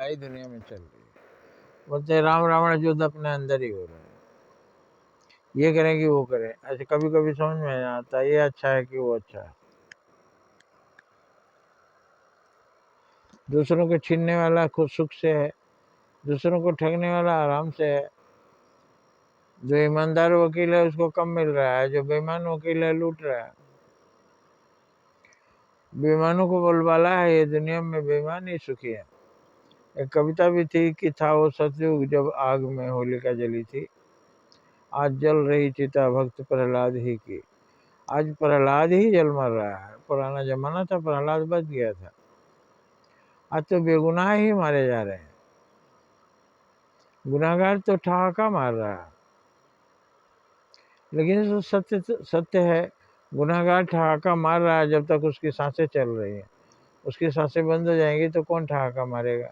लड़ाई दुनिया में चल रही है। बोलते राम रावण युद्ध अपने अंदर ही हो रहा है, ये करें कि वो करें। ऐसे कभी कभी समझ में नहीं आता ये अच्छा है कि वो अच्छा है। दूसरों को छीनने वाला खुद सुख से है, दूसरों को ठगने वाला आराम से है। जो ईमानदार वकील है उसको कम मिल रहा है, जो बेईमान वकील है लूट रहा है। बेईमानों को बोलबाला है, ये दुनिया में बेईमान ही सुखी है। एक कविता भी थी कि था वो सतयुग जब आग में होलिका जली थी, आज जल रही चिता भक्त प्रहलाद ही की। आज प्रहलाद ही जल मर रहा है। पुराना जमाना था, प्रहलाद बच गया था। आज तो बेगुनाह ही मारे जा रहे हैं, गुनाहगार तो ठहाका मार रहा है। लेकिन जो सत्य है, गुनाहगार ठहाका मार रहा है जब तक उसकी सांसें चल रही हैं। उसकी सांसें बंद हो जाएंगी तो कौन ठहाका मारेगा।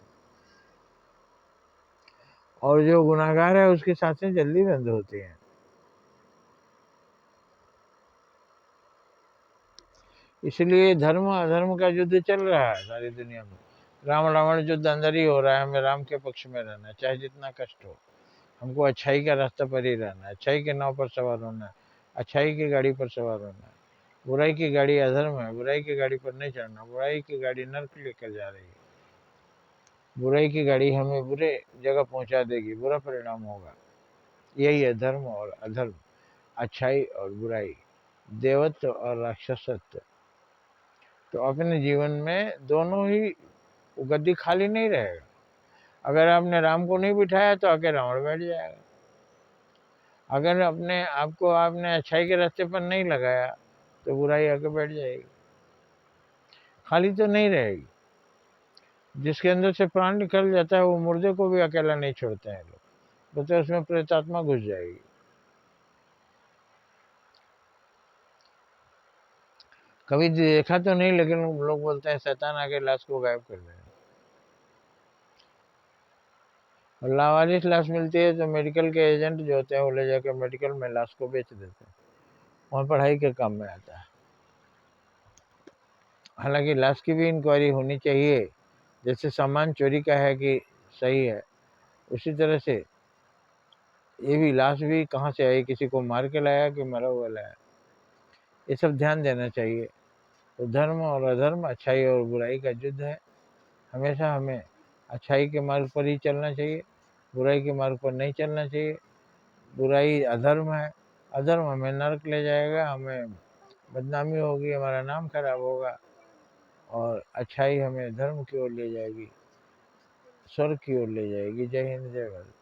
और जो गुनाहगार है उसकी सांसें जल्दी बंद होती हैं। इसलिए धर्म अधर्म का युद्ध चल रहा है सारी दुनिया में। राम रावण युद्ध अंदर ही हो रहा है। हमें राम के पक्ष में रहना है, चाहे जितना कष्ट हो। हमको अच्छाई का रास्ता पर ही रहना है, अच्छाई के नाव पर सवार होना है, अच्छाई की गाड़ी पर सवार होना है। बुराई की गाड़ी अधर्म है, बुराई की गाड़ी पर नहीं चढ़ना। बुराई की गाड़ी नर्क लेकर जा रही है। बुराई की गाड़ी हमें बुरे जगह पहुंचा देगी, बुरा परिणाम होगा। यही है धर्म और अधर्म, अच्छाई और बुराई, देवत्व और राक्षसत्व। तो अपने जीवन में दोनों ही गद्दी खाली नहीं रहेगा। अगर आपने राम को नहीं बिठाया तो आके रावण बैठ जाएगा। अगर अपने आपको आपने अच्छाई के रास्ते पर नहीं लगाया तो बुराई आके बैठ जाएगी, खाली तो नहीं रहेगी। जिसके अंदर से प्राण निकल जाता है वो मुर्दे को भी अकेला नहीं छोड़ते हैं लोग, बोलते उसमें प्रेतात्मा घुस जाएगी। कभी देखा तो नहीं, लेकिन लोग बोलते हैं शैतान आके लाश को गायब कर देगा। और लावारिस लाश मिलती है तो मेडिकल के एजेंट जो होते हैं वो ले जाकर मेडिकल में लाश को बेच देते हैं, वहाँ पढ़ाई के काम में आता है। हालांकि लाश की भी इंक्वायरी होनी चाहिए। जैसे सामान चोरी का है कि सही है, उसी तरह से ये भी लाश भी कहाँ से आई, किसी को मार के लाया कि मरा हुआ लाया, ये सब ध्यान देना चाहिए। तो धर्म और अधर्म, अच्छाई और बुराई का युद्ध है। हमेशा हमें अच्छाई के मार्ग पर ही चलना चाहिए, बुराई के मार्ग पर नहीं चलना चाहिए। बुराई अधर्म है, अधर्म हमें नरक ले जाएगा, हमें बदनामी होगी, हमारा नाम खराब होगा। और अच्छाई हमें धर्म की ओर ले जाएगी, स्वर्ग की ओर ले जाएगी। जय हिंद, जय भारत।